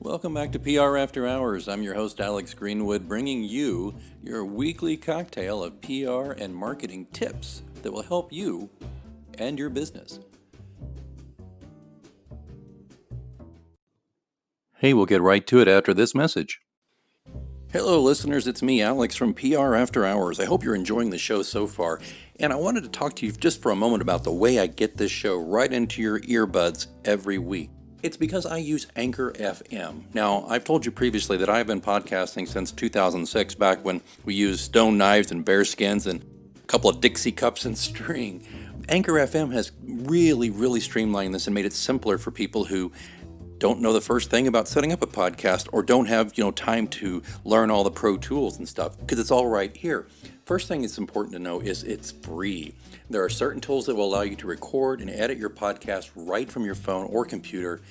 Welcome back to PR After Hours. I'm your host, Alex Greenwood, bringing you your weekly cocktail of PR and marketing tips that will help you and your business. Hey, we'll get right to it after this message. Hello, listeners. It's me, Alex, from PR After Hours. I hope you're enjoying the show so far. And I wanted to talk to you just for a moment about the way I get this show right into your earbuds every week. It's because I use Anchor FM. Now, I've told you previously that I've been podcasting since 2006, back when we used stone knives and bear skins and a couple of Dixie cups and string. Anchor FM has really streamlined this and made it simpler for people who don't know the first thing about setting up a podcast or don't have, time to learn all the pro tools and stuff, because it's all right here. First thing that's important to know is it's free. There are certain tools that will allow you to record and edit your podcast right from your phone or computer.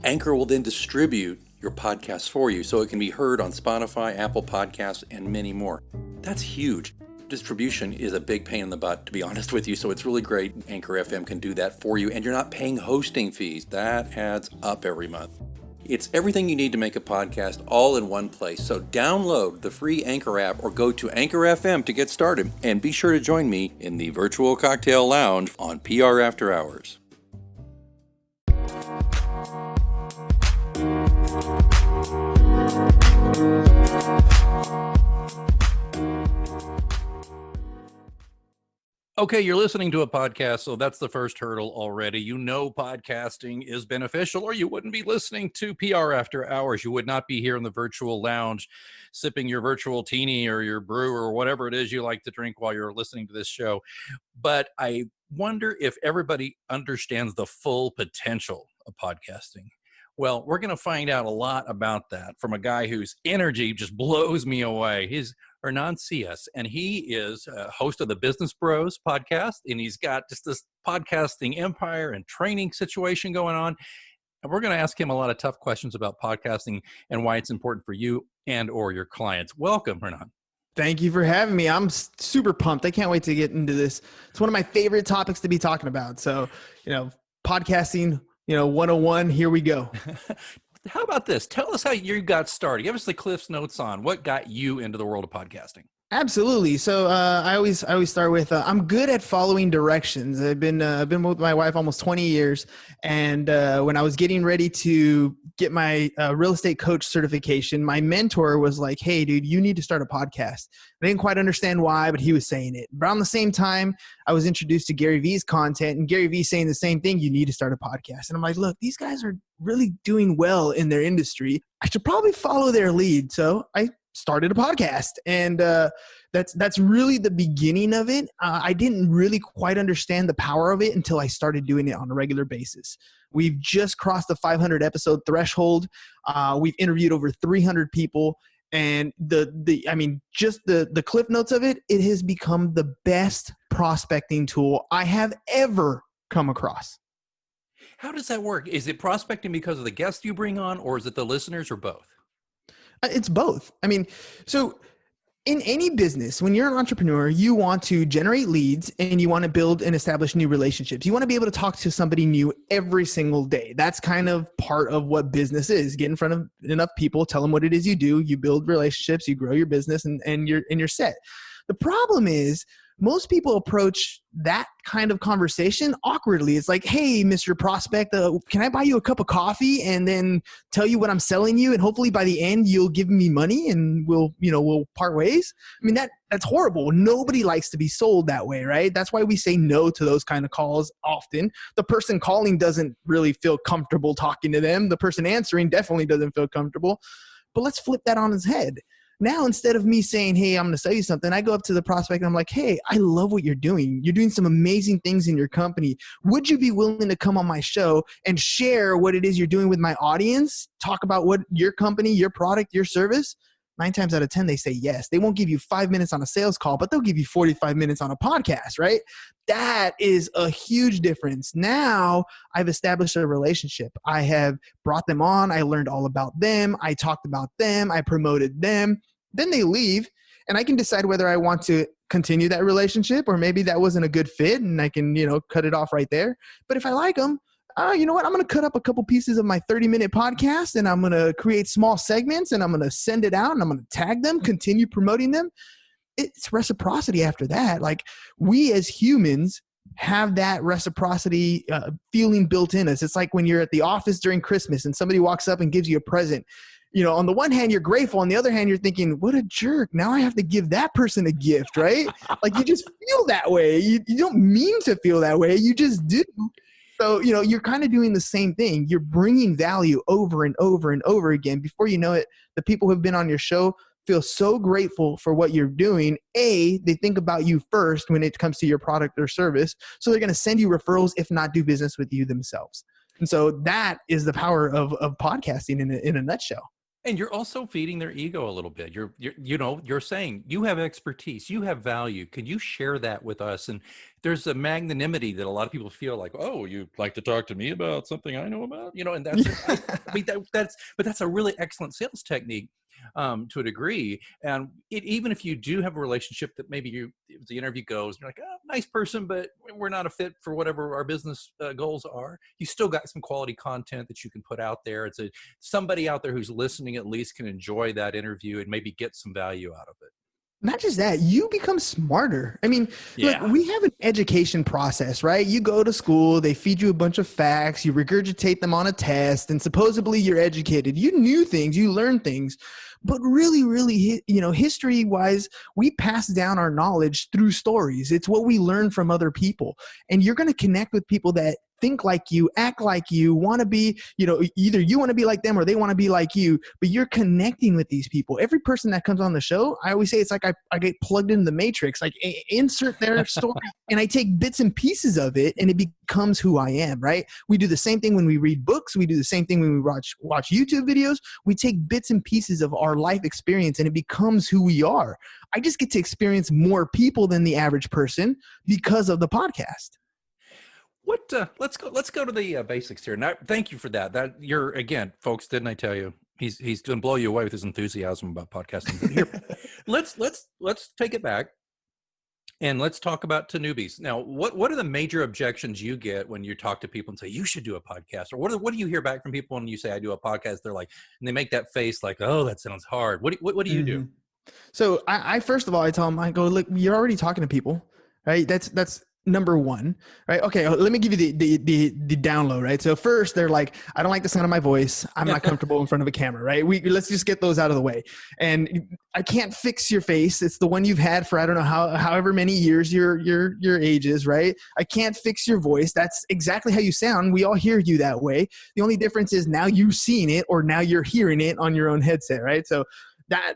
Anchor will then distribute your podcast for you so it can be heard on Spotify, Apple Podcasts, and many more. That's huge. Distribution is a big pain in the butt, to be honest with you, so it's really great Anchor FM can do that for you, and you're not paying hosting fees. That adds up every month. It's everything you need to make a podcast all in one place. So download the free Anchor app or go to Anchor FM to get started, and be sure to join me in the virtual cocktail lounge on PR After Hours. Okay, you're listening to a podcast, so that's the first hurdle already. You know podcasting is beneficial, or you wouldn't be listening to PR After Hours. You would not be here in the virtual lounge sipping your virtual teeny or your brew or whatever it is you like to drink while you're listening to this show. But I wonder if everybody understands the full potential of podcasting. Well, we're going to find out a lot about that from a guy whose energy just blows me away. He's Hernan Sias, and he is a host of the Business Bros podcast, and he's got just this podcasting empire and training situation going on. And we're going to ask him a lot of tough questions about podcasting and why it's important for you and or your clients. Welcome, Hernan. Thank you for having me. I'm super pumped. I can't wait to get into this. It's one of my favorite topics to be talking about. So, podcasting, 101, here we go. How about this? Tell us how you got started. Give us the Cliff's Notes on what got you into the world of podcasting. Absolutely. So I always start with I'm good at following directions. I've been with my wife almost 20 years, and when I was getting ready to get my real estate coach certification, my mentor was like, "Hey, dude, you need to start a podcast." I didn't quite understand why, but he was saying it. Around the same time, I was introduced to Gary Vee's content, and Gary Vee saying the same thing: you need to start a podcast. And I'm like, look, these guys are really doing well in their industry. I should probably follow their lead. So I started a podcast, and that's really the beginning of it. I didn't really quite understand the power of it until I started doing it on a regular basis. We've just crossed the 500 episode threshold. We've interviewed over 300 people, and just the cliff notes of it, it has become the best prospecting tool I have ever come across. How does that work? Is it prospecting because of the guests you bring on, or is it the listeners, or both? It's both. So in any business, when you're an entrepreneur, you want to generate leads and you want to build and establish new relationships. You want to be able to talk to somebody new every single day. That's kind of part of what business is. Get in front of enough people, tell them what it is you do, you build relationships, you grow your business, and you're set. The problem is most people approach that kind of conversation awkwardly. It's like, "Hey, Mr. Prospect, can I buy you a cup of coffee and then tell you what I'm selling you? And hopefully by the end you'll give me money and we'll part ways." That's horrible. Nobody likes to be sold that way, right? That's why we say no to those kind of calls often. The person calling doesn't really feel comfortable talking to them. The person answering definitely doesn't feel comfortable. But let's flip that on its head. Now, instead of me saying, "Hey, I'm going to sell you something," I go up to the prospect and I'm like, "Hey, I love what you're doing. You're doing some amazing things in your company. Would you be willing to come on my show and share what it is you're doing with my audience? Talk about what your company, your product, your service?" 9 times out of 10, they say yes. They won't give you 5 minutes on a sales call, but they'll give you 45 minutes on a podcast, right? That is a huge difference. Now I've established a relationship. I have brought them on. I learned all about them. I talked about them. I promoted them. Then they leave, and I can decide whether I want to continue that relationship or maybe that wasn't a good fit and I can, cut it off right there. But if I like them, you know what? I'm going to cut up a couple pieces of my 30-minute podcast and I'm going to create small segments and I'm going to send it out and I'm going to tag them, continue promoting them. It's reciprocity after that. Like, we as humans have that reciprocity feeling built in us. It's like when you're at the office during Christmas and somebody walks up and gives you a present. You know, on the one hand, you're grateful. On the other hand, you're thinking, what a jerk. Now I have to give that person a gift, right? Like, you just feel that way. You don't mean to feel that way. You just do. So, you know, you're kind of doing the same thing. You're bringing value over and over and over again. Before you know it, the people who've been on your show feel so grateful for what you're doing. They think about you first when it comes to your product or service. So they're going to send you referrals, if not do business with you themselves. And so that is the power of podcasting in a nutshell. And you're also feeding their ego a little bit. You're saying you have expertise, you have value. Can you share that with us? And there's a magnanimity that a lot of people feel like, oh, you'd like to talk to me about something I know about, you know, and that's, I mean, that's a really excellent sales technique to a degree. And even if you do have a relationship that maybe the interview goes, you're like, oh, nice person, but we're not a fit for whatever our business goals are. You still got some quality content that you can put out there. It's somebody out there who's listening at least can enjoy that interview and maybe get some value out of it. Not just that, you become smarter. I mean, look, we have an education process, right? You go to school, they feed you a bunch of facts, you regurgitate them on a test, and supposedly you're educated. You knew things, you learned things. But really, you know, history-wise, we pass down our knowledge through stories. It's what we learn from other people. And you're going to connect with people that think like you, act like you, want to be, you know, either you want to be like them or they want to be like you, but you're connecting with these people. Every person that comes on the show, I always say it's like I get plugged into the matrix, like insert their story and I take bits and pieces of it and it becomes who I am, right? We do the same thing when we read books. We do the same thing when we watch YouTube videos. We take bits and pieces of our life experience and it becomes who we are. I just get to experience more people than the average person because of the podcast. Let's go to the basics here. Now, thank you for that. That you're, again, folks, didn't I tell you? He's going to blow you away with his enthusiasm about podcasting. But here, let's take it back and let's talk about to newbies. Now, what are the major objections you get when you talk to people and say you should do a podcast? Or what do you hear back from people when you say I do a podcast? They're like, and they make that face like, oh, that sounds hard. What do you do? So I first of all, I tell them, I go, look, you're already talking to people, right? That's number one, right? Okay, let me give you the download, right? So first, they're like, I don't like the sound of my voice. I'm not comfortable in front of a camera, right? Let's just get those out of the way. And I can't fix your face. It's the one you've had for I don't know however many years your age is, right? I can't fix your voice. That's exactly how you sound. We all hear you that way. The only difference is now you've seen it or now you're hearing it on your own headset, right? So that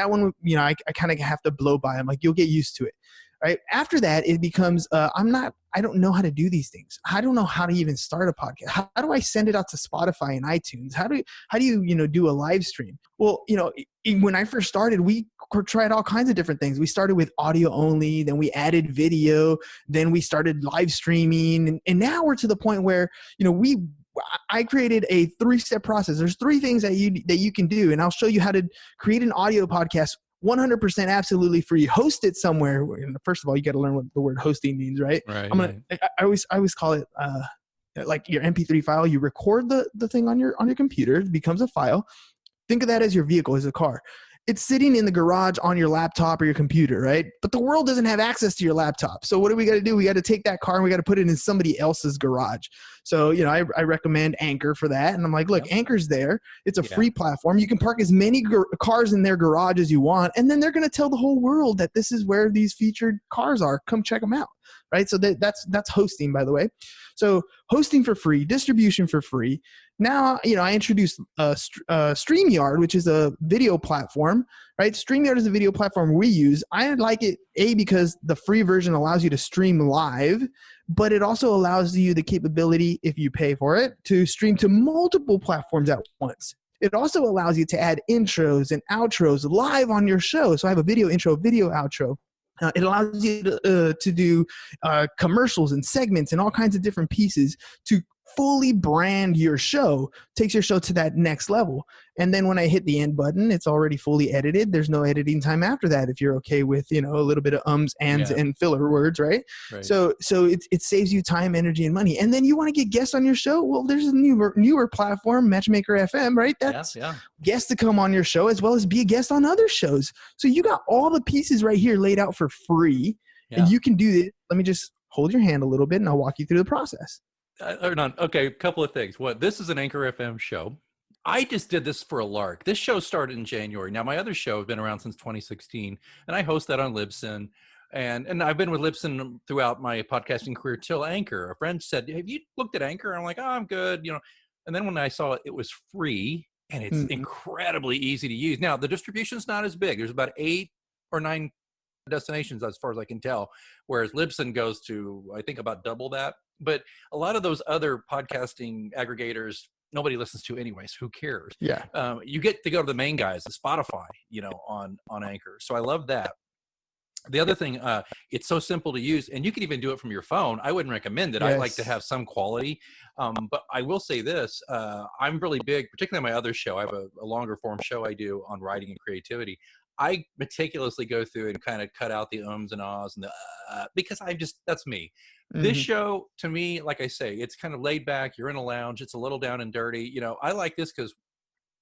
one, you know, I kind of have to blow by. I'm like, you'll get used to it. Right. After that, it becomes, I don't know how to do these things. I don't know how to even start a podcast. How do I send it out to Spotify and iTunes? How do you, you know, do a live stream? Well, you know, when I first started, we tried all kinds of different things. We started with audio only, then we added video, then we started live streaming. And now we're to the point where, you know, I created a 3-step process. There's 3 things that you can do. And I'll show you how to create an audio podcast 100% absolutely free. Host it somewhere. First of all, you got to learn what the word hosting means, right? Right. I always call it like your MP3 file. You record the thing on your computer. It becomes a file. Think of that as your vehicle, as a car. It's sitting in the garage on your laptop or your computer, right? But the world doesn't have access to your laptop. So what do we got to do? We got to take that car and we got to put it in somebody else's garage. So, you know, I recommend Anchor for that. And I'm like, look, Anchor's there. It's a free platform. You can park as many cars in their garage as you want. And then they're going to tell the whole world that this is where these featured cars are. Come check them out. Right. So that's hosting, by the way. So hosting for free, distribution for free. Now, you know, I introduced StreamYard, which is a video platform, right? StreamYard is a video platform we use. I like it, because the free version allows you to stream live, but it also allows you the capability, if you pay for it, to stream to multiple platforms at once. It also allows you to add intros and outros live on your show. So I have a video intro, video outro. It allows you to do commercials and segments and all kinds of different pieces to fully brand your show, takes your show to that next level. And then when I hit the end button, it's already fully edited. There's no editing time after that if you're okay with, a little bit of ums, ands, and filler words, right? So it saves you time, energy, and money. And then you want to get guests on your show? Well, there's a newer platform, Matchmaker FM, right? That's guests to come on your show as well as be a guest on other shows. So you got all the pieces right here laid out for free, and you can do this. Let me just hold your hand a little bit, and I'll walk you through the process. Okay, a couple of things. This is an Anchor FM show. I just did this for a lark. This show started in January. Now, my other show has been around since 2016, and I host that on Libsyn. And I've been with Libsyn throughout my podcasting career till Anchor. A friend said, "Have you looked at Anchor?" I'm like, "Oh, I'm good." And then when I saw it was free and it's incredibly easy to use. Now, the distribution is not as big. There's about 8 or 9 destinations as far as I can tell, whereas Libsyn goes to, I think, about double that. But a lot of those other podcasting aggregators, nobody listens to anyways. Who cares? Yeah. You get to go to the main guys, the Spotify, on Anchor. So I love that. The other thing, it's so simple to use, and you can even do it from your phone. I wouldn't recommend it. I like to have some quality. But I will say this, I'm really big, particularly on my other show. I have a longer form show I do on writing and creativity. I meticulously go through and kind of cut out the ums and ahs and because that's me. This show, to me, like I say, it's kind of laid back. You're in a lounge. It's a little down and dirty. I like this because,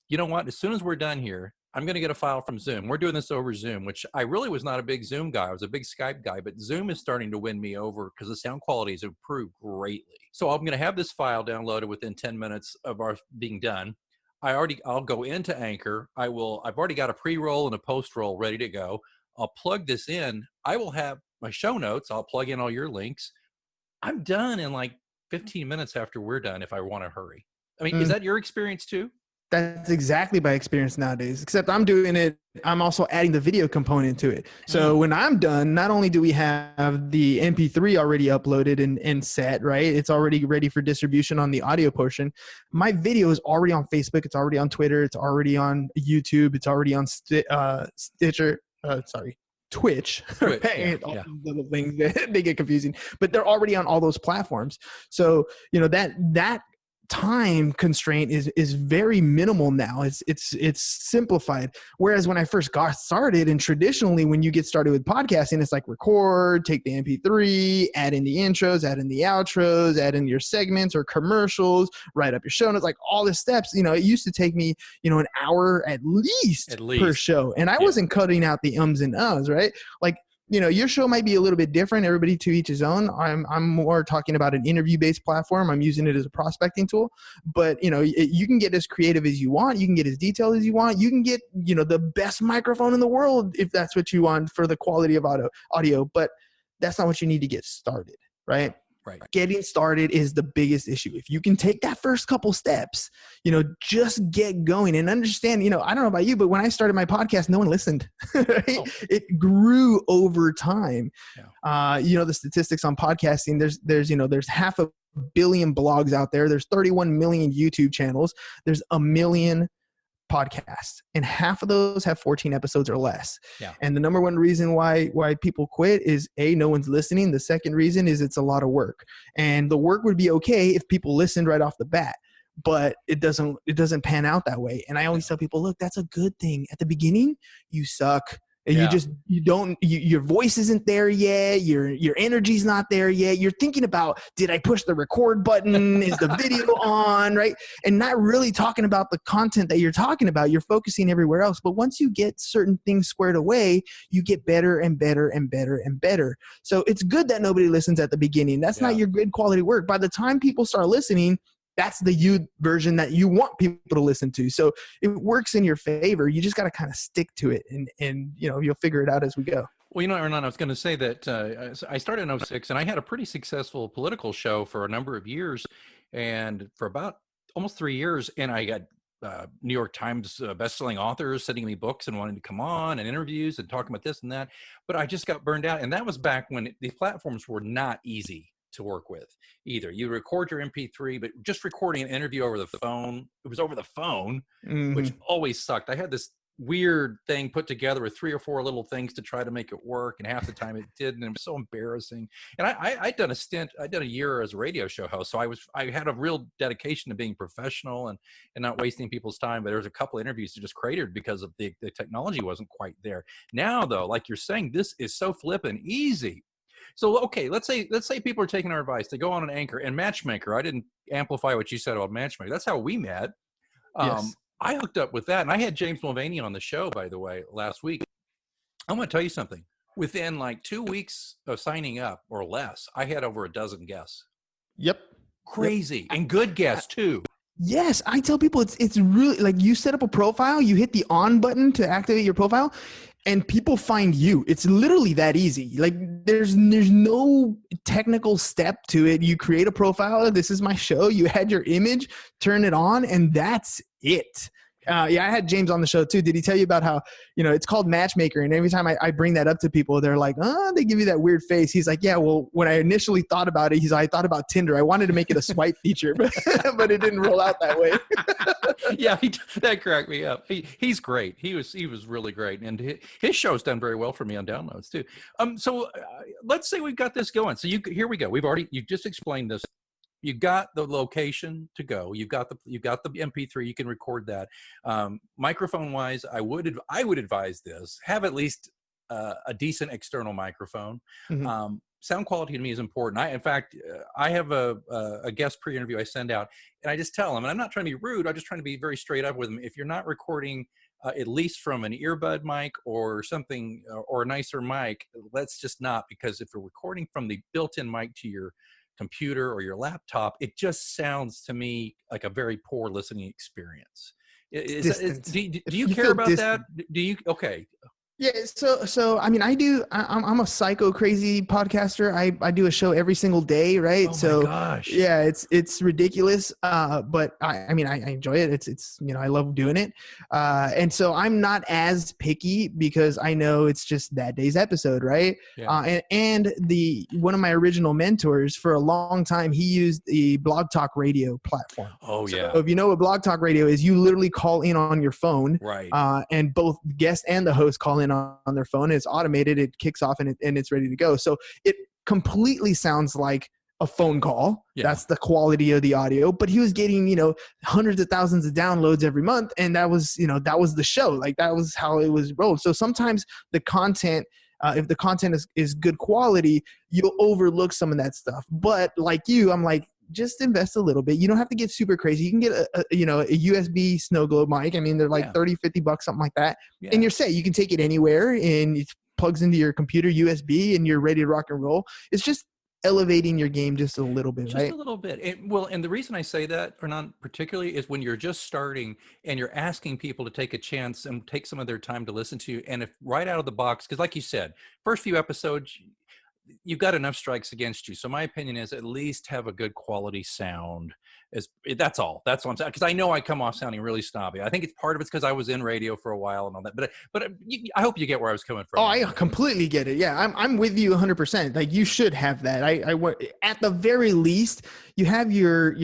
you know what? As soon as we're done here, I'm going to get a file from Zoom. We're doing this over Zoom, which I really was not a big Zoom guy. I was a big Skype guy, but Zoom is starting to win me over because the sound quality has improved greatly. So I'm going to have this file downloaded within 10 minutes of our being done. I'll go into Anchor. I've already got a pre-roll and a post-roll ready to go. I'll plug this in. I will have my show notes. I'll plug in all your links. I'm done in like 15 minutes after we're done if I want to hurry. I mean, is that your experience too? That's exactly my experience nowadays, except I'm doing it. I'm also adding the video component to it. So when I'm done, not only do we have the MP3 already uploaded and set, right? It's already ready for distribution on the audio portion. My video is already on Facebook. It's already on Twitter. It's already on YouTube. It's already on Stitcher. Twitch. Right? All these little things, they get confusing, but they're already on all those platforms. So, that time constraint is very minimal now. It's simplified. Whereas when I first got started, and traditionally when you get started with podcasting, it's like record, take the MP3, add in the intros, add in the outros, add in your segments or commercials, write up your show notes, like all the steps. It used to take me, an hour at least per show. And I wasn't cutting out the ums and uhs, right? Like, your show might be a little bit different. Everybody to each his own. I'm more talking about an interview-based platform. I'm using it as a prospecting tool. But, you can get as creative as you want. You can get as detailed as you want. You can get, the best microphone in the world if that's what you want for the quality of audio. But that's not what you need to get started, right? Right. Getting started is the biggest issue. If you can take that first couple steps, just get going and understand, I don't know about you, but when I started my podcast, no one listened. Right? It grew over time. Yeah. The statistics on podcasting, there's 500 million blogs out there. There's 31 million YouTube channels. There's 1 million podcasts, and half of those have 14 episodes or less. Yeah. And the number one reason why people quit is no one's listening. The second reason is it's a lot of work, and the work would be okay if people listened right off the bat, but it doesn't pan out that way. And I always tell people, look, that's a good thing. At the beginning, you suck. Your voice isn't there yet. Your energy's not there yet. You're thinking about, did I push the record button? Is the video on, right? And not really talking about the content that you're talking about. You're focusing everywhere else. But once you get certain things squared away, you get better and better and better and better. So it's good that nobody listens at the beginning. That's not your good quality work. By the time people start listening, that's the you version that you want people to listen to. So it works in your favor. You just got to kind of stick to it, and you'll figure it out as we go. Well, Hernan, I was going to say that I started in 2006, and I had a pretty successful political show for a number of years, and for about almost 3 years, and I got New York Times best-selling authors sending me books and wanting to come on and interviews and talking about this and that. But I just got burned out, and that was back when these platforms were not easy to work with either. You record your MP3, but just recording an interview over the phone, it was over the phone, which always sucked. I had this weird thing put together with 3 or 4 little things to try to make it work, and half the time it didn't. And it was so embarrassing. And I'd done a stint. I did a year as a radio show host, so I had a real dedication to being professional and not wasting people's time. But there was a couple of interviews that just cratered because of the technology wasn't quite there. Now though, like you're saying, this is so flippin' easy. So okay, let's say people are taking our advice. They go on an Anchor and Matchmaker. I didn't amplify what you said about Matchmaker. That's how we met. Yes. I hooked up with that, and I had James Mulvaney on the show, by the way, last week. I'm going to tell you something. Within like 2 weeks of signing up or less, I had over a dozen guests. Yep. Crazy. Yep. And good guests too. Yes, I tell people it's really like you set up a profile, you hit the on button to activate your profile, and people find you. It's literally that easy. Like there's no technical step to it. You create a profile. This is my show. You add your image, turn it on, and that's it. Yeah, I had James on the show too. Did he tell you about how, it's called Matchmaker? And every time I bring that up to people, they're like, they give you that weird face. He's like, yeah, well, when I initially thought about it, I thought about Tinder. I wanted to make it a swipe feature, but it didn't roll out that way. Yeah, that cracked me up. He's great. He was really great. And his show's done very well for me on downloads too. So let's say we've got this going. So here we go. You just explained this. You got the location to go. You got the MP3. You can record that. Microphone wise, I would advise this. Have at least a decent external microphone. Mm-hmm. Sound quality to me is important. In fact, I have a guest pre-interview I send out, and I just tell them, and I'm not trying to be rude. I'm just trying to be very straight up with them. If you're not recording at least from an earbud mic or something, or a nicer mic, let's just not, because if you're recording from the built-in mic to your computer or your laptop, it just sounds to me like a very poor listening experience. Do you care about that? Do you? Okay. Yeah. So I mean, I'm a psycho crazy podcaster. I do a show every single day. Right. Oh my gosh. Yeah, it's ridiculous. But I mean, I enjoy it. It's I love doing it. And so I'm not as picky because I know it's just that day's episode. Right. Yeah. And one of my original mentors for a long time, he used the Blog Talk Radio platform. Oh yeah. So if you know what Blog Talk Radio is, you literally call in on your phone. Right. And both the guest and the host call in on their phone. It's automated. It kicks off and it's ready to go. So it completely sounds like a phone call. Yeah. That's the quality of the audio. But he was getting, hundreds of thousands of downloads every month, and that was the show. Like that was how it was rolled. So sometimes the content, if the content is good quality, you'll overlook some of that stuff. But like you, I'm like, just invest a little bit. You don't have to get super crazy. You can get a USB snow globe mic. I mean, they're like $30-$50, something like that. Yeah. And you're set. You can take it anywhere, and it plugs into your computer USB, and you're ready to rock and roll. It's just elevating your game just a little bit, right? Just a little bit. And the reason I say that, or not particularly, is when you're just starting and you're asking people to take a chance and take some of their time to listen to you. And if right out of the box, because like you said, first few episodes, you've got enough strikes against you. So my opinion is at least have a good quality sound. That's all. That's what I'm saying. Because I know I come off sounding really snobby. I think it's part of it's because I was in radio for a while and all that. But I hope you get where I was coming from. Oh, I completely get it. Yeah, I'm with you 100%. Like you should have that. I at the very least, you have your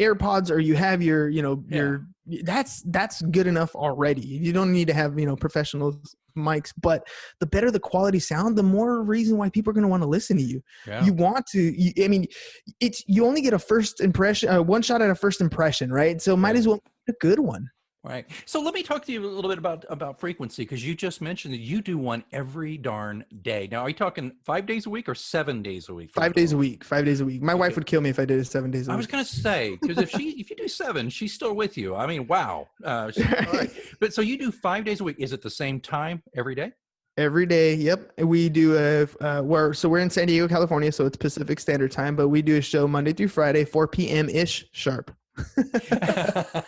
AirPods, or you have your that's good enough already. You don't need to have professional mics, but the better the quality sound, the more reason why people are going to want to listen to you. Yeah. You want to, you only get a first impression, one shot at a first impression, right? So might as well get a good one. Right. So let me talk to you a little bit about frequency, because you just mentioned that you do one every darn day. Now, are you talking 5 days a week or 7 days a week? 5 days a week. 5 days a week. My wife would kill me if I did it 7 days a week. I was going to say, because if you do 7, she's still with you. I mean, wow. All right. But so you do 5 days a week. Is it the same time every day? Every day. Yep. We do we're in San Diego, California, so it's Pacific Standard Time, but we do a show Monday through Friday, 4 p.m. ish sharp.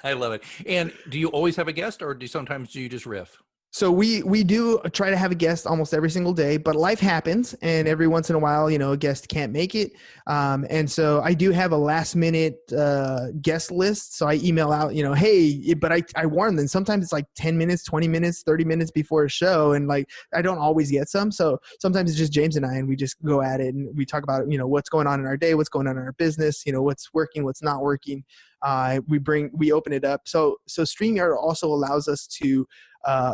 I love it. And do you always have a guest, or do you just riff? So we do try to have a guest almost every single day, but life happens, and every once in a while, a guest can't make it. And so I do have a last minute guest list. So I email out, hey, but I warn them. Sometimes it's like 10 minutes, 20 minutes, 30 minutes before a show. And like, I don't always get some. So sometimes it's just James and I, and we just go at it and we talk about, what's going on in our day, what's going on in our business, what's working, what's not working. We open it up. So StreamYard also allows us to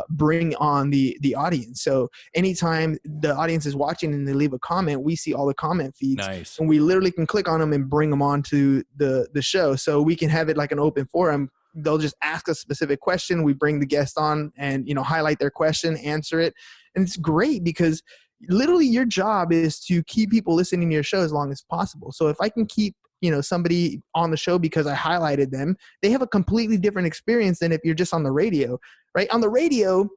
bring on the audience. So anytime the audience is watching and they leave a comment, we see all the comment feeds. Nice. And we literally can click on them and bring them on to the show. So we can have it like an open forum. They'll just ask a specific question. We bring the guest on and, highlight their question, answer it. And it's great because literally your job is to keep people listening to your show as long as possible. So if I can keep, somebody on the show because I highlighted them, they have a completely different experience than if you're just on the radio, right? On the radio,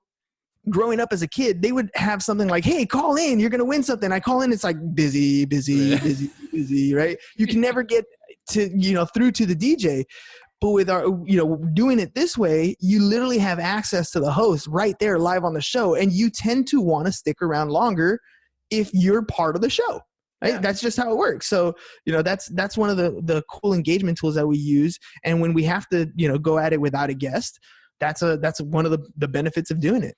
growing up as a kid, they would have something like, hey, call in, you're going to win something. I call in, it's like busy, right? You can never get to, through to the DJ. But with our, doing it this way, you literally have access to the host right there live on the show. And you tend to want to stick around longer if you're part of the show. Right? Yeah. That's just how it works. So, that's one of the cool engagement tools that we use. And when we have to, go at it without a guest, that's one of the benefits of doing it.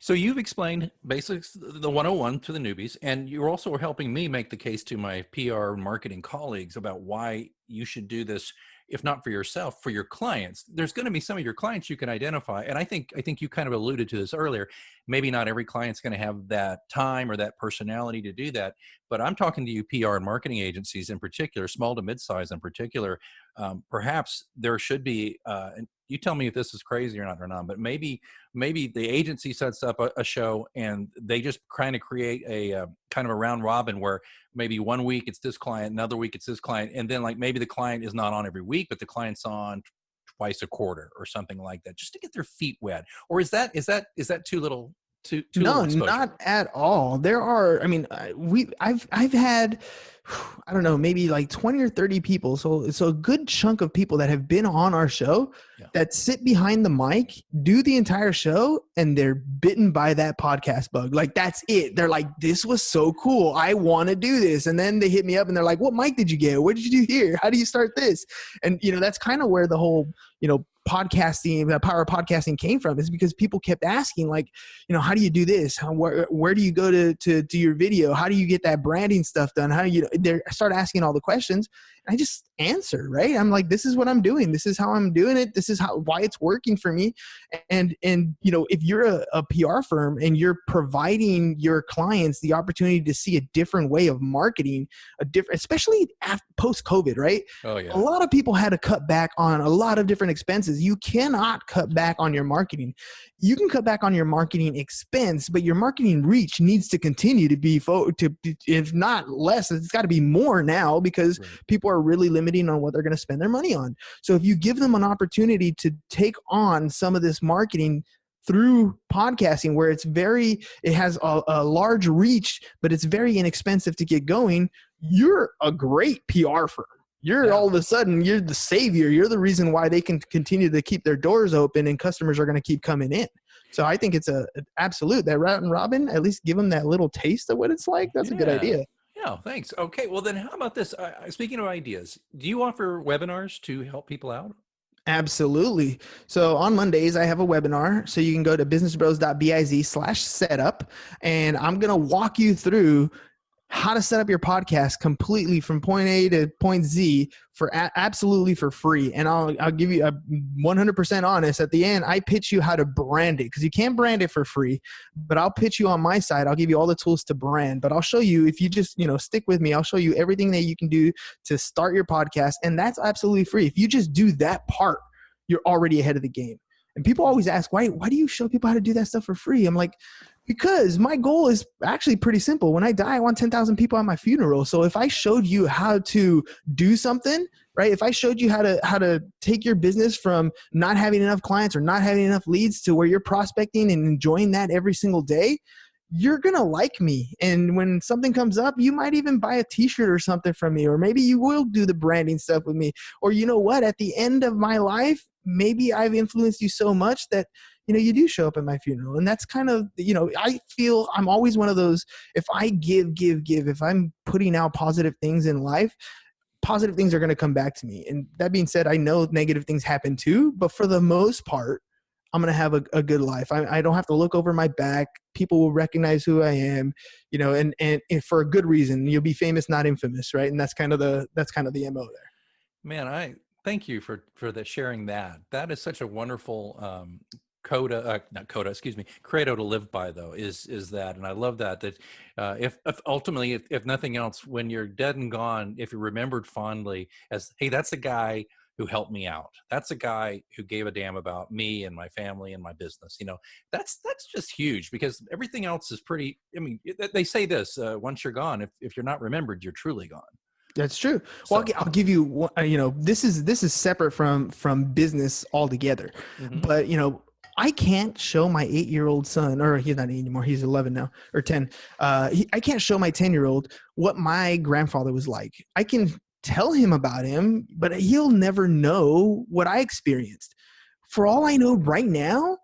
So you've explained basics, the 101 to the newbies, and you're also helping me make the case to my PR and marketing colleagues about why you should do this, if not for yourself, for your clients. There's going to be some of your clients you can identify. And I think you kind of alluded to this earlier. Maybe not every client's going to have that time or that personality to do that. But I'm talking to you PR and marketing agencies in particular, small to mid-size in particular. Perhaps there should be, and you tell me if this is crazy or not, but maybe the agency sets up a show and they just kind of create a kind of a round robin where maybe one week it's this client, another week it's this client, and then like maybe the client is not on every week, but the client's on twice a quarter or something like that, just to get their feet wet. Or is that too little? No, not at all. There are, I've had, I don't know, maybe like 20 or 30 people. So a good chunk of people that have been on our show that sit behind the mic, do the entire show, and they're bitten by that podcast bug. Like, that's it. They're like, this was so cool. I want to do this. And then they hit me up and they're like, what mic did you get? What did you do here? How do you start this? And, that's kind of where the whole, podcasting, the power of podcasting came from, is because people kept asking, like, how do you do this? Where do you go to do your video? How do you get that branding stuff done? How do you, they start asking all the questions. I just answer, right? I'm like, this is what I'm doing. This is how I'm doing it. This is why it's working for me. And if you're a PR firm and you're providing your clients the opportunity to see a different way of marketing, especially post COVID, right? Oh yeah. A lot of people had to cut back on a lot of different expenses. You cannot cut back on your marketing. You can cut back on your marketing expense, but your marketing reach needs to continue to be, if not less, it's got to be more now, because people are really limiting on what they're going to spend their money on. So if you give them an opportunity to take on some of this marketing through podcasting, where it has a large reach, but it's very inexpensive to get going, you're a great PR firm. All of a sudden, you're the savior. You're the reason why they can continue to keep their doors open and customers are going to keep coming in. So I think it's an absolute, that round robin, at least give them that little taste of what it's like. That's a good idea. Yeah, thanks. Okay, well then how about this? Speaking of ideas, do you offer webinars to help people out? Absolutely. So on Mondays, I have a webinar. So you can go to businessbros.biz/setup, and I'm going to walk you through how to set up your podcast completely from point A to point Z absolutely for free. And I'll give you a 100% honest. At the end, I pitch you how to brand it, because you can't brand it for free, but I'll pitch you on my side. I'll give you all the tools to brand, but I'll show you, if you just, stick with me, I'll show you everything that you can do to start your podcast. And that's absolutely free. If you just do that part, you're already ahead of the game. And people always ask, why do you show people how to do that stuff for free? I'm like, because my goal is actually pretty simple. When I die, I want 10,000 people at my funeral. So if I showed you how to do something, right? If I showed you how to take your business from not having enough clients or not having enough leads to where you're prospecting and enjoying that every single day, you're going to like me. And when something comes up, you might even buy a t-shirt or something from me, or maybe you will do the branding stuff with me. Or you know what? At the end of my life, maybe I've influenced you so much that you do show up at my funeral. And that's kind of, I feel I'm always one of those, if I give, if I'm putting out positive things in life, positive things are going to come back to me. And that being said, I know negative things happen too, but for the most part, I'm going to have a good life. I don't have to look over my back. People will recognize who I am, and for a good reason. You'll be famous, not infamous. Right. And that's kind of the MO there. Man, I thank you for sharing that. That is such a wonderful not coda, excuse me, credo to live by, though, is that, and I love that if ultimately, if nothing else, when you're dead and gone, if you're remembered fondly as, hey, that's the guy who helped me out. That's a guy who gave a damn about me and my family and my business. That's just huge, because everything else is pretty. I mean, they say this: once you're gone, if you're not remembered, you're truly gone. That's true. Well, I'll give you one, this is separate from business altogether, but I can't show my 8-year-old son, or he's not 8 anymore, he's 11 now, or 10. I can't show my 10-year-old what my grandfather was like. I can tell him about him, but he'll never know what I experienced. For all I know right now,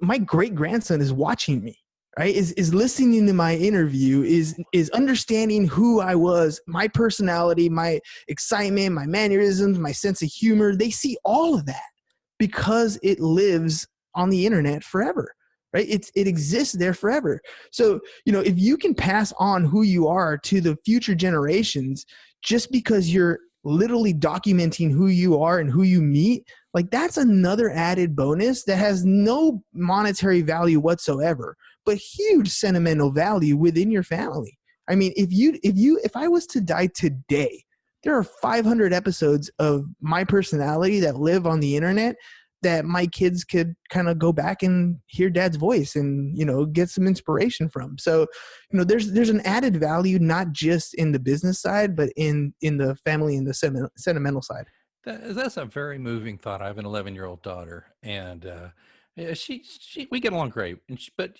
my great grandson is watching me. Right, is listening to my interview, is understanding who I was, my personality, my excitement, my mannerisms, my sense of humor. They see all of that because it lives on the internet forever, right? It exists there forever. So, if you can pass on who you are to the future generations, just because you're literally documenting who you are and who you meet, like, that's another added bonus that has no monetary value whatsoever, but huge sentimental value within your family. I mean, if I was to die today, there are 500 episodes of my personality that live on the internet that my kids could kind of go back and hear dad's voice and, get some inspiration from. So, there's an added value, not just in the business side, but in the family and the sentimental side. That's a very moving thought. I have an 11-year-old daughter, and we get along great. But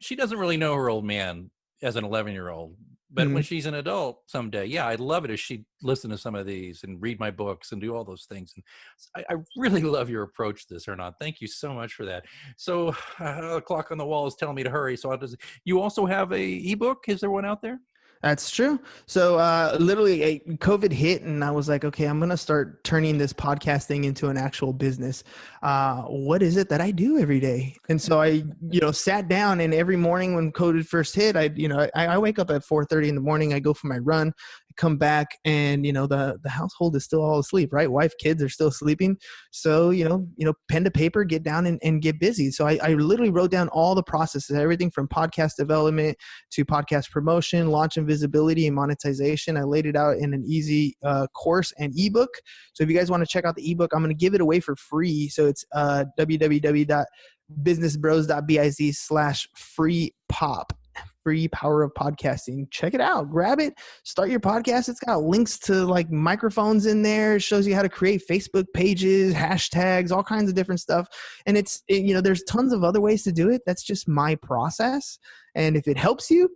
she doesn't really know her old man as an 11-year-old. But when she's an adult someday, yeah, I'd love it if she'd listen to some of these and read my books and do all those things. And I really love your approach to this, Hernan. Thank you so much for that. So the clock on the wall is telling me to hurry. So you also have a ebook? Is there one out there? That's true. So literally COVID hit and I was like, okay, I'm going to start turning this podcasting into an actual business. What is it that I do every day? And so I, sat down, and every morning when COVID first hit, I wake up at 4:30 in the morning. I go for my run, I come back, and, the household is still all asleep, right? Wife, kids are still sleeping. So, pen to paper, get down and get busy. So I literally wrote down all the processes, everything from podcast development to podcast promotion, launch and visibility and monetization. I laid it out in an easy course and ebook. So if you guys want to check out the ebook, I'm going to give it away for free. So it's www.businessbros.biz/free pop. Free power of podcasting. Check it out. Grab it. Start your podcast. It's got links to like microphones in there. It shows you how to create Facebook pages, hashtags, all kinds of different stuff. And there's tons of other ways to do it. That's just my process. And if it helps you,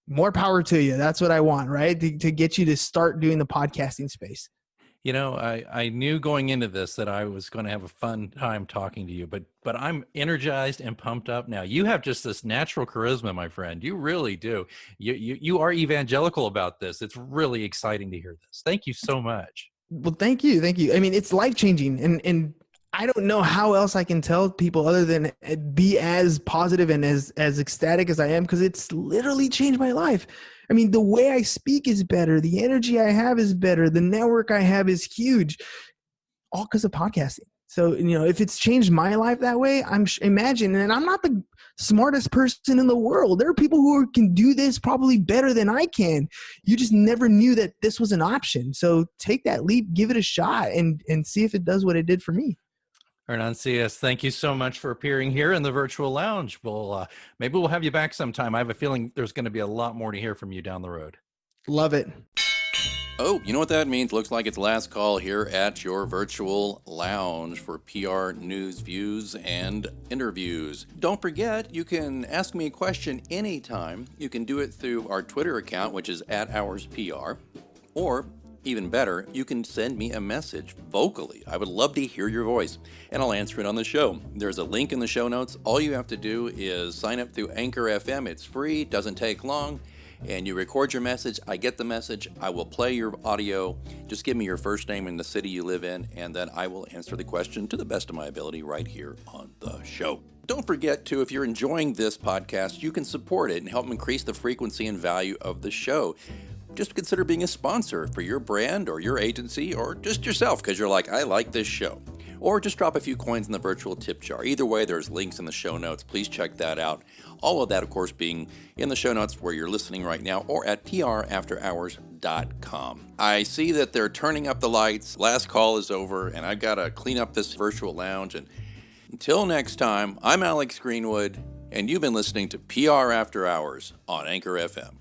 more power to you. That's what I want, right? To get you to start doing the podcasting space. I knew going into this that I was going to have a fun time talking to you, but I'm energized and pumped up now. You have just this natural charisma, my friend. You really do. You are evangelical about this. It's really exciting to hear this. Thank you so much. Well, thank you. Thank you. I mean, it's life-changing, and I don't know how else I can tell people other than be as positive and as ecstatic as I am, because it's literally changed my life. I mean, the way I speak is better. The energy I have is better. The network I have is huge, all because of podcasting. So, if it's changed my life that way, imagine, and I'm not the smartest person in the world. There are people who can do this probably better than I can. You just never knew that this was an option. So take that leap, give it a shot, and see if it does what it did for me. Hernan Sias, thank you so much for appearing here in the virtual lounge. Maybe we'll have you back sometime. I have a feeling there's going to be a lot more to hear from you down the road. Love it. Oh, you know what that means? Looks like it's last call here at your virtual lounge for PR news, views, and interviews. Don't forget, you can ask me a question anytime. You can do it through our Twitter account, which is @HoursPR, or even better, you can send me a message vocally. I would love to hear your voice, and I'll answer it on the show. There's a link in the show notes. All you have to do is sign up through Anchor FM. It's free, doesn't take long, and you record your message. I get the message. I will play your audio. Just give me your first name and the city you live in, and then I will answer the question to the best of my ability right here on the show. Don't forget to, if you're enjoying this podcast, you can support it and help increase the frequency and value of the show. Just consider being a sponsor for your brand or your agency or just yourself because you're like, I like this show. or just drop a few coins in the virtual tip jar. Either way, there's links in the show notes. Please check that out. All of that, of course, being in the show notes where you're listening right now or at prafterhours.com. I see that they're turning up the lights. Last call is over, and I've got to clean up this virtual lounge. And until next time, I'm Alex Greenwood, and you've been listening to PR After Hours on Anchor FM.